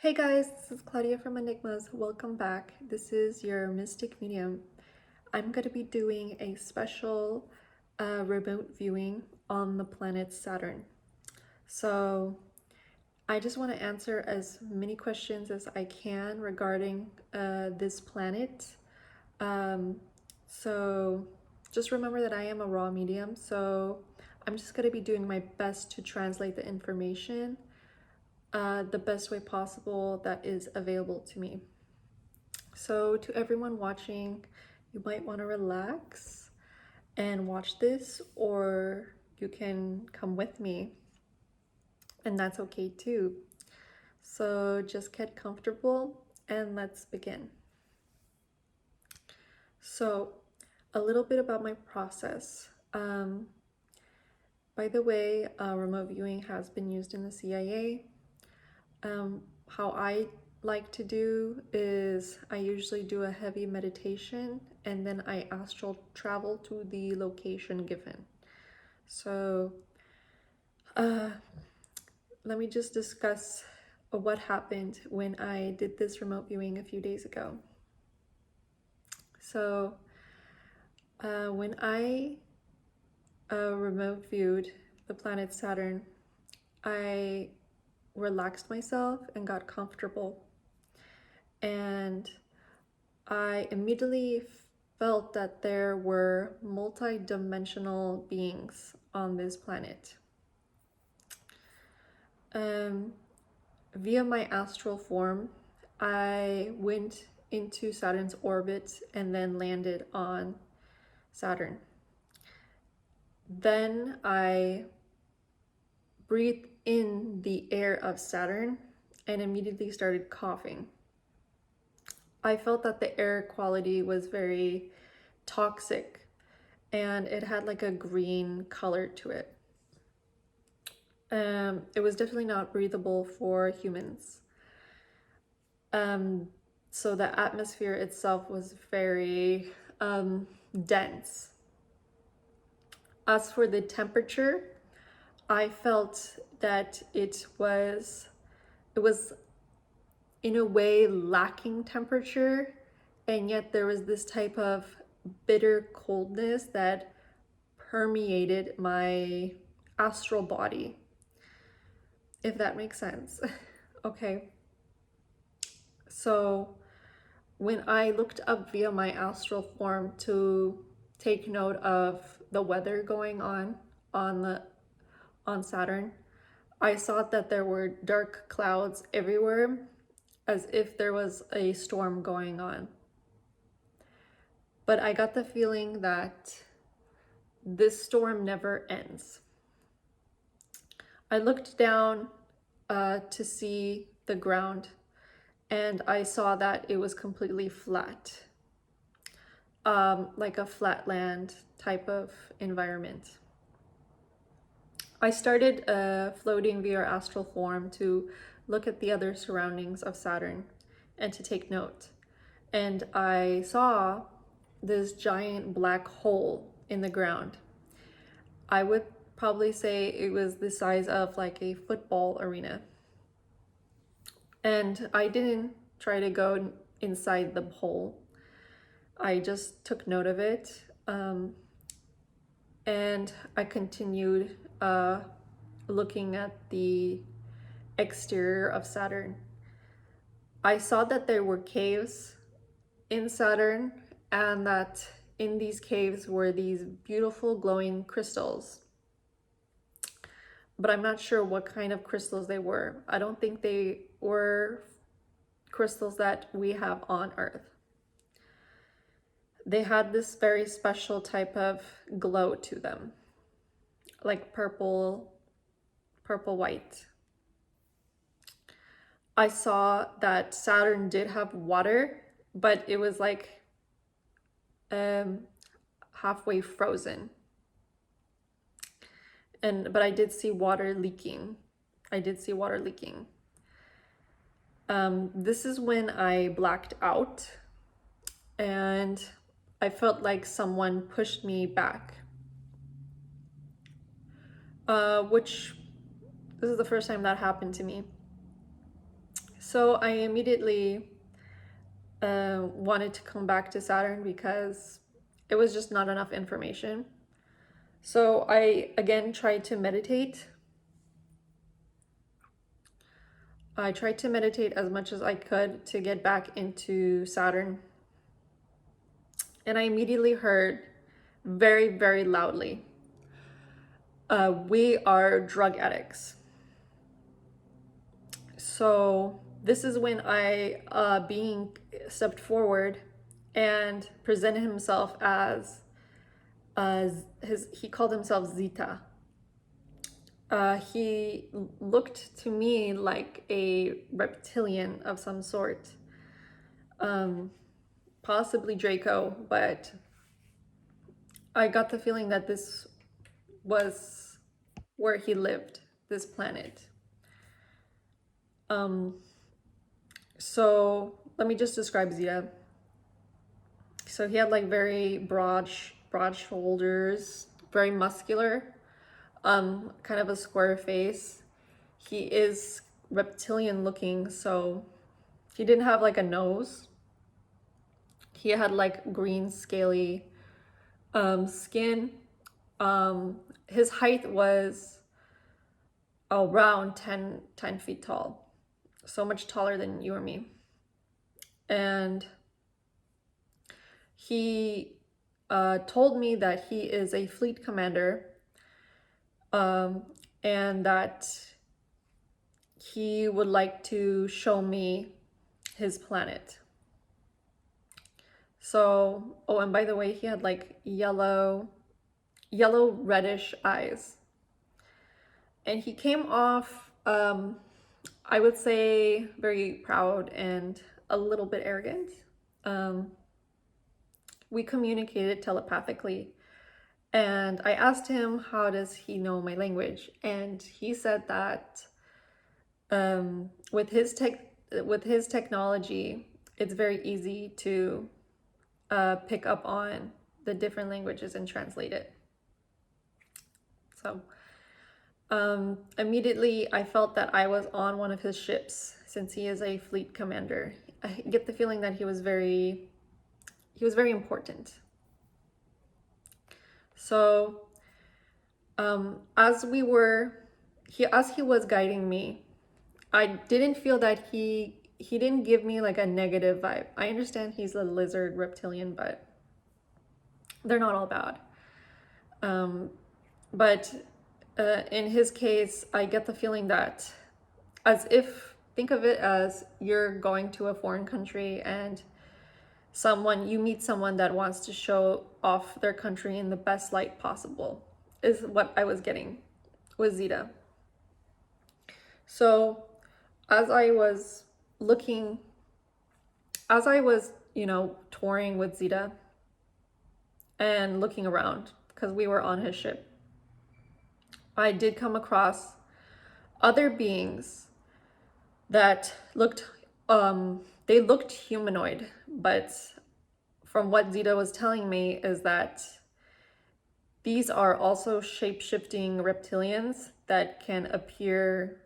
Hey guys, this is Claudia from Enigmas. Welcome back. This is your Mystic Medium. I'm going to be doing a special remote viewing on the planet Saturn. So I just want to answer as many questions as I can regarding this planet. Um, so just remember that I am a raw medium, so I'm just going to be doing my best to translate the information the best way possible that is available to me. So to everyone watching, you might want to relax and watch this, or you can come with me, and that's okay too. So just get comfortable and let's begin. So a little bit about my process. By the way, remote viewing has been used in the CIA. How I like to do is I usually do a heavy meditation and then I astral travel to the location given. So let me just discuss what happened when I did this remote viewing a few days ago. So when I remote viewed the planet Saturn, I relaxed myself and got comfortable. And I immediately felt that there were multi-dimensional beings on this planet. Via my astral form, I went into Saturn's orbit and then landed on Saturn. Then I breathed in the air of Saturn and immediately started coughing. I felt that the air quality was very toxic and it had like a green color to it. It was definitely not breathable for humans. So the atmosphere itself was very dense. As for the temperature, I felt that it was in a way lacking temperature, and yet there was this type of bitter coldness that permeated my astral body, if that makes sense. Okay, so when I looked up via my astral form to take note of the weather going on Saturn, I saw that there were dark clouds everywhere, as if there was a storm going on. But I got the feeling that this storm never ends. I looked down to see the ground, and I saw that it was completely flat, like a flatland type of environment. I started floating via astral form to look at the other surroundings of Saturn and to take note. And I saw this giant black hole in the ground. I would probably say it was the size of like a football arena. And I didn't try to go inside the hole. I just took note of it. And I continued looking at the exterior of Saturn. I saw that there were caves in Saturn, and that in these caves were these beautiful glowing crystals. But I'm not sure what kind of crystals they were. I don't think they were crystals that we have on Earth. They had this very special type of glow to them, like purple white. I saw that Saturn did have water, but it was like halfway frozen. But I did see water leaking. This is when I blacked out and I felt like someone pushed me back. Which this is the first time that happened to me. So I immediately wanted to come back to Saturn because it was just not enough information. So I again tried to meditate. I tried to meditate as much as I could to get back into Saturn. And I immediately heard very, very loudly, we are drug addicts. So this is when I being stepped forward and presented himself as he called himself Zeta. He looked to me like a reptilian of some sort, possibly Draco, but I got the feeling that this was where he lived, this planet. So let me just describe Zeta. So he had like very broad shoulders, very muscular, kind of a square face. He is reptilian looking, so he didn't have like a nose. He had like green scaly skin. His height was around 10 feet tall, so much taller than you or me. And he told me that he is a fleet commander, and that he would like to show me his planet. So, oh, and by the way, he had like yellow reddish eyes. And he came off, I would say, very proud and a little bit arrogant. We communicated telepathically. And I asked him, how does he know my language? And he said that with his technology, it's very easy to pick up on the different languages and translate it. So immediately I felt that I was on one of his ships, since he is a fleet commander. I get the feeling that he was very important. So as he was guiding me, I didn't feel that he didn't give me like a negative vibe. I understand he's a lizard reptilian, but they're not all bad. But in his case, I get the feeling that, think of it as you're going to a foreign country and you meet someone that wants to show off their country in the best light possible, is what I was getting with Zeta. So as I was, touring with Zeta and looking around, because we were on his ship, I did come across other beings that looked humanoid, but from what Zeta was telling me is that these are also shape-shifting reptilians that can appear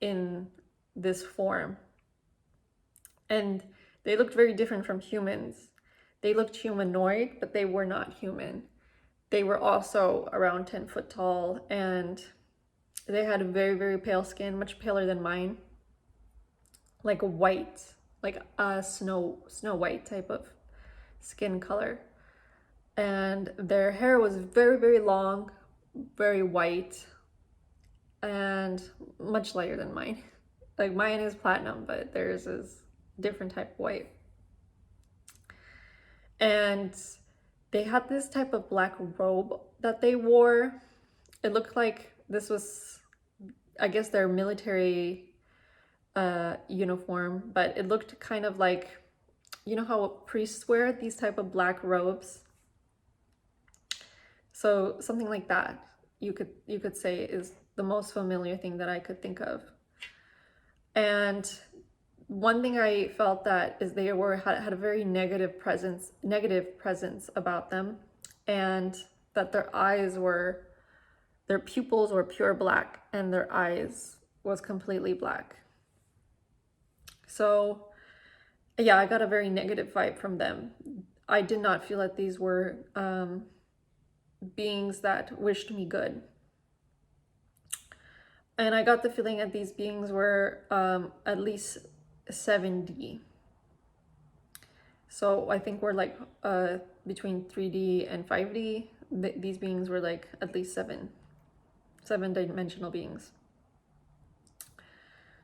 in this form. And they looked very different from humans. They looked humanoid, but they were not human. They were also around 10 foot tall, and they had a very, very pale skin, much paler than mine. Like white, like a snow white type of skin color. And their hair was very, very long, very white, and much lighter than mine. Like mine is platinum, but theirs is different type of white. And they had this type of black robe that they wore. It looked like this was, I guess, their military uniform, but it looked kind of like, you know how priests wear these type of black robes? So something like that, you could say, is the most familiar thing that I could think of. And one thing I felt that is they had a very negative presence about them, and that their pupils were pure black and their eyes was completely black. So yeah, I got a very negative vibe from them. I did not feel that these were beings that wished me good. And I got the feeling that these beings were at least 7D. So I think we're like between 3D and 5D. These beings were like at least seven-dimensional beings.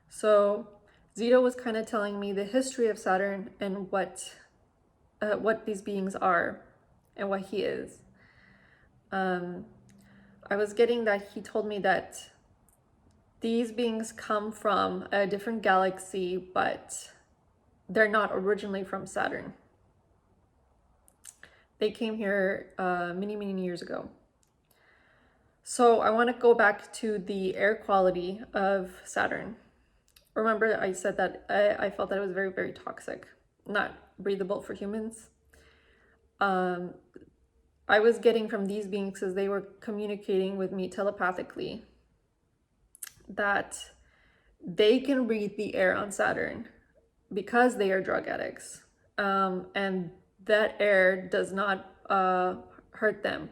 So Zeta was kind of telling me the history of Saturn and what these beings are and what he is. I was getting that he told me that these beings come from a different galaxy, but they're not originally from Saturn. They came here many years ago. So I want to go back to the air quality of Saturn. Remember, I said that I felt that it was very toxic, not breathable for humans. I was getting from these beings, because they were communicating with me telepathically, that they can breathe the air on Saturn because they are drug addicts. And that air does not hurt them.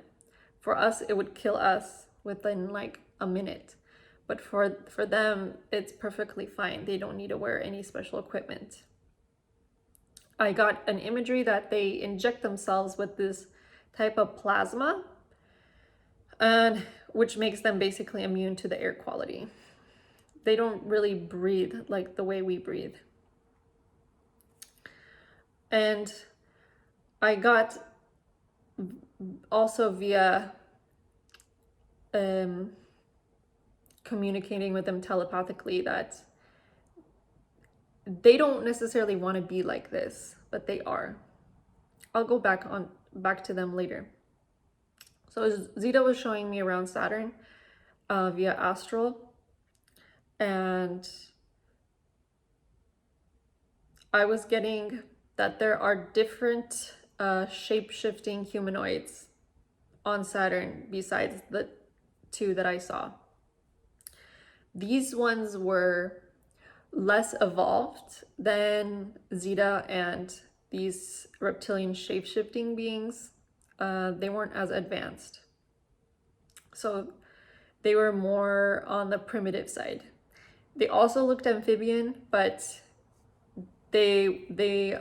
For us, it would kill us within like a minute. But for them, it's perfectly fine. They don't need to wear any special equipment. I got an imagery that they inject themselves with this type of plasma, and which makes them basically immune to the air quality. They don't really breathe like the way we breathe. And I got also via communicating with them telepathically that they don't necessarily want to be like this, but they are. I'll go back to them later. So Zeta was showing me around Saturn via astral, and I was getting that there are different shape-shifting humanoids on Saturn besides the two that I saw. These ones were less evolved than Zeta and these reptilian shape-shifting beings. They weren't as advanced. So they were more on the primitive side. They also looked amphibian, but they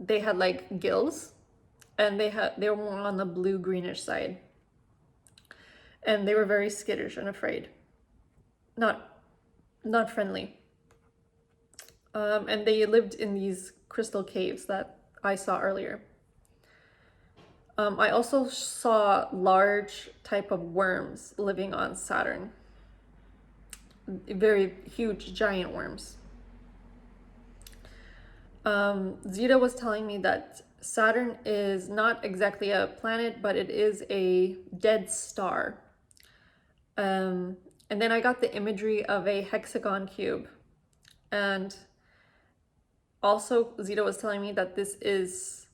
had like gills, and they were more on the blue greenish side. And they were very skittish and afraid. Not friendly. And they lived in these crystal caves that I saw earlier. I also saw large type of worms living on Saturn. Very huge, giant worms. Zeta was telling me that Saturn is not exactly a planet, but it is a dead star. And then I got the imagery of a hexagon cube. And also Zeta was telling me that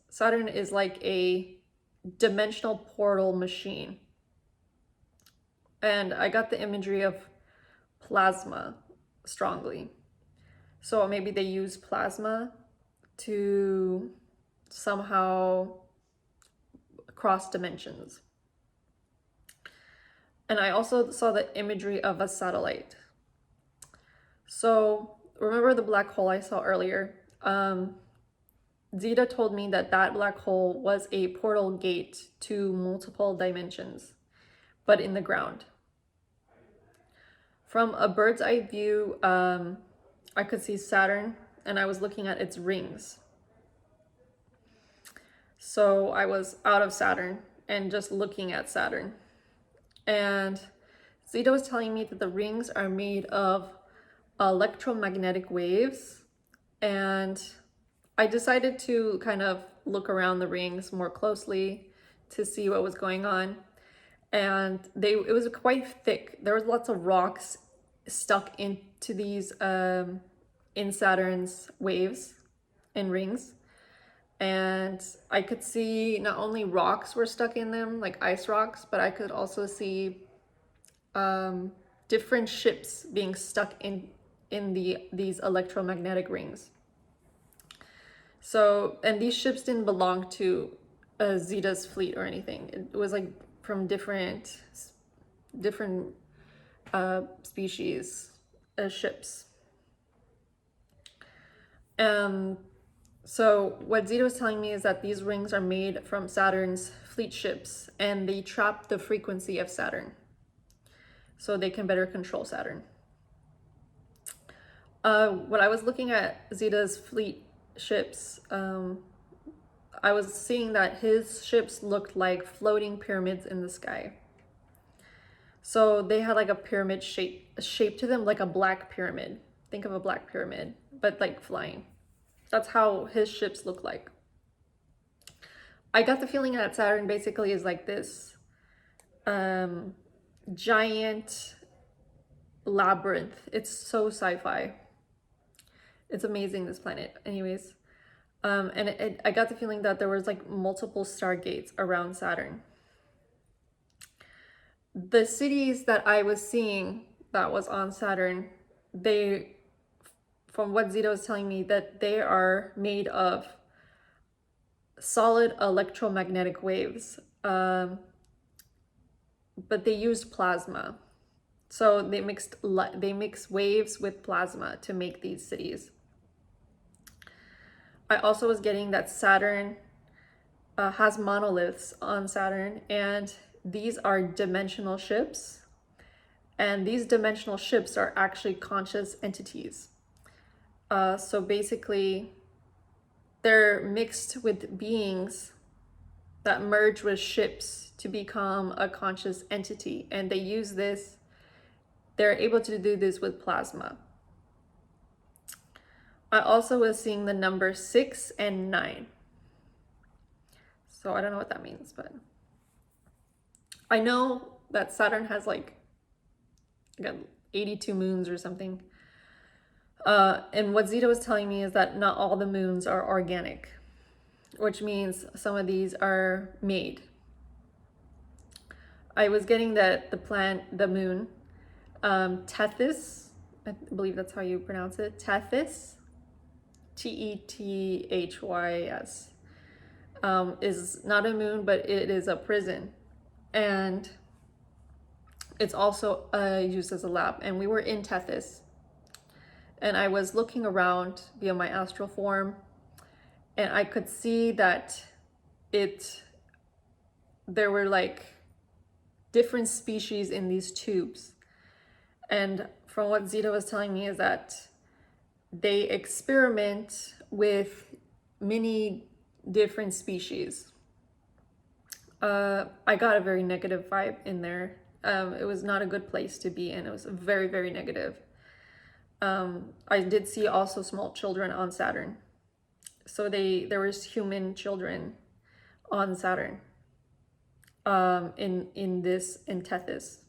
Saturn is like a dimensional portal machine. And I got the imagery of plasma strongly. So maybe they use plasma to somehow cross dimensions. And I also saw the imagery of a satellite. So remember the black hole I saw earlier? Zeta told me that black hole was a portal gate to multiple dimensions, but in the ground. From a bird's eye view, I could see Saturn, and I was looking at its rings. So I was out of Saturn and just looking at Saturn. And Zeta was telling me that the rings are made of electromagnetic waves, and I decided to kind of look around the rings more closely to see what was going on. And it was quite thick. There was lots of rocks stuck into these in Saturn's waves and rings. And I could see not only rocks were stuck in them, like ice rocks, but I could also see different ships being stuck in these electromagnetic rings. So, and these ships didn't belong to Zeta's fleet or anything. It was like from different species ships. So what Zeta was telling me is that these rings are made from Saturn's fleet ships, and they trap the frequency of Saturn, so they can better control Saturn. When I was looking at Zeta's fleet ships, I was seeing that his ships looked like floating pyramids in the sky. So they had like a pyramid shape to them, like a black pyramid. Think of a black pyramid, but like flying. That's how his ships look like. I got the feeling that Saturn basically is like this giant labyrinth. It's so sci-fi. It's amazing, this planet. Anyways, and I got the feeling that there was like multiple stargates around Saturn. The cities that I was seeing that was on Saturn, they, from what Zeta was telling me, that they are made of solid electromagnetic waves, but they used plasma. So they mix waves with plasma to make these cities. I also was getting that Saturn has monoliths on Saturn, and these are dimensional ships. And these dimensional ships are actually conscious entities. So basically, they're mixed with beings that merge with ships to become a conscious entity. And they use this, they're able to do this with plasma. I also was seeing the number 6 and 9. So I don't know what that means, but I know that Saturn has like 82 moons or something. And what Zeta was telling me is that not all the moons are organic, which means some of these are made. I was getting that the moon, Tethys, I believe that's how you pronounce it, Tethys, Tethys, is not a moon, but it is a prison. And it's also used as a lab. And we were in Tethys. And I was looking around via my astral form, and I could see that there were like different species in these tubes. And from what Zeta was telling me is that they experiment with many different species. I got a very negative vibe in there. It was not a good place to be in. It was very, very negative. I did see also small children on Saturn. So there was human children on Saturn, in Tethys.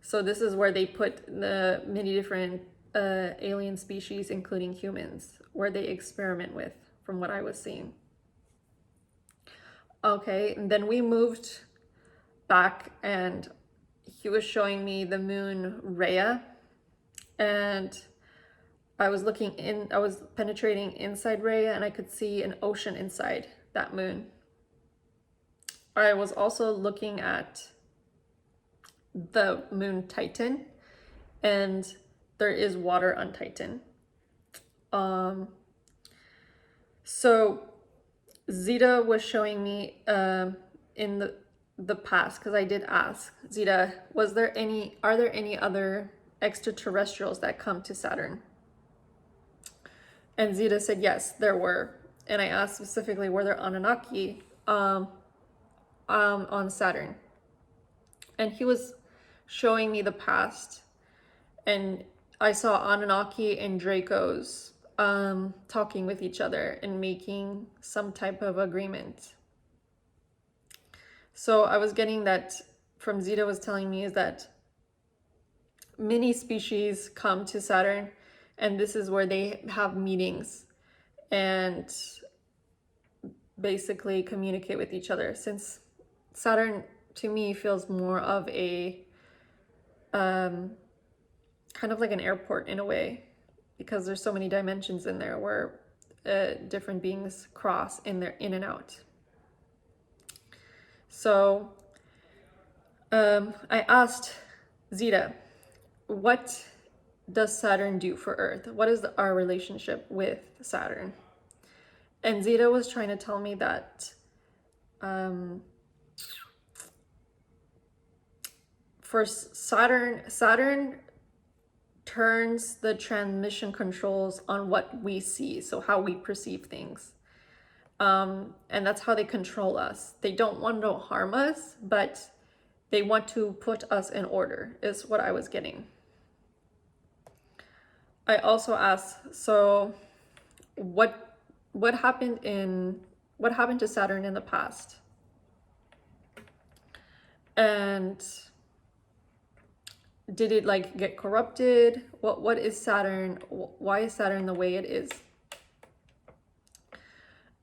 So this is where they put the many different alien species, including humans, where they experiment with, from what I was seeing. Okay, and then we moved back, and he was showing me the moon Rhea, and I was penetrating inside Rhea, and I could see an ocean inside that moon. I was also looking at the moon Titan, and there is water on Titan. So Zeta was showing me in the past, because I did ask Zeta, are there any other extraterrestrials that come to Saturn? And Zeta said yes, there were. And I asked specifically, were there Anunnaki on Saturn? And he was showing me the past, and I saw Anunnaki and Dracos talking with each other and making some type of agreement. So I was getting that from Zeta was telling me is that many species come to Saturn, and this is where they have meetings and basically communicate with each other, since Saturn to me feels more of a kind of like an airport in a way, because there's so many dimensions in there where different beings cross in and out. So I asked Zeta, what does Saturn do for Earth? What is our relationship with Saturn? And Zeta was trying to tell me that for Saturn turns the transmission controls on what we see, so how we perceive things. And that's how they control us. They don't want to harm us, but they want to put us in order, is what I was getting. I also asked, so what happened to Saturn in the past? And did it like get corrupted? What is Saturn? Why is Saturn the way it is?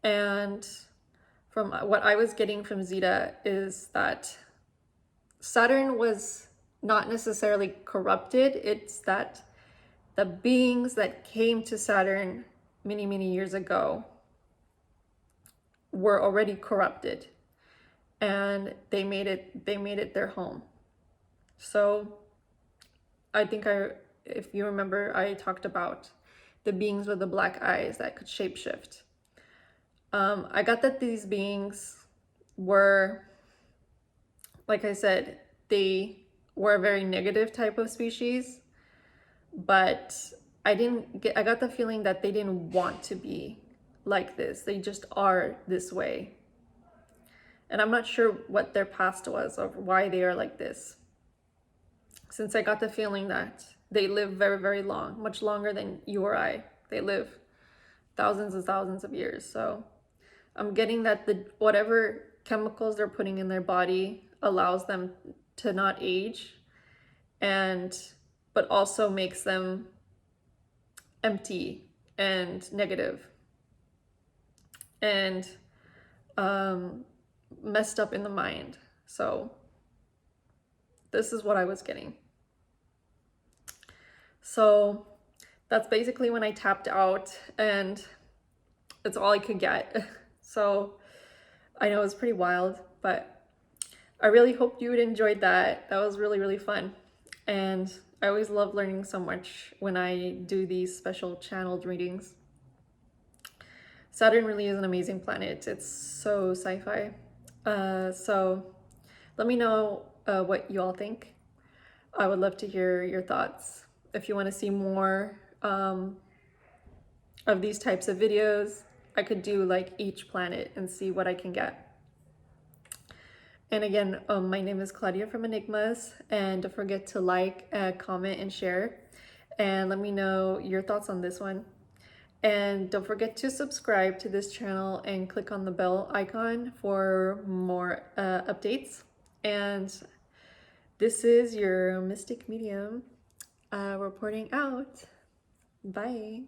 And from what I was getting from Zeta is that Saturn was not necessarily corrupted. It's that the beings that came to Saturn many, many years ago were already corrupted, and they made it their home. So I think if you remember, I talked about the beings with the black eyes that could shapeshift. I got that these beings were, like I said, they were a very negative type of species, but I got the feeling that they didn't want to be like this. They just are this way. And I'm not sure what their past was or why they are like this, since I got the feeling that they live very, very long, much longer than you or I. They live thousands and thousands of years. So I'm getting that whatever chemicals they're putting in their body allows them to not age, but also makes them empty and negative and messed up in the mind. So this is what I was getting. So that's basically when I tapped out, and it's all I could get. So I know it's pretty wild, but I really hope you enjoyed that. That was really, really fun. And I always love learning so much when I do these special channeled readings. Saturn really is an amazing planet. It's so sci-fi. So let me know what you all think. I would love to hear your thoughts. If you want to see more of these types of videos, I could do like each planet and see what I can get. And again, my name is Claudia from Enigmas, and don't forget to like, comment, and share. And let me know your thoughts on this one. And don't forget to subscribe to this channel and click on the bell icon for more updates. And this is your Mystic Medium reporting out. Bye.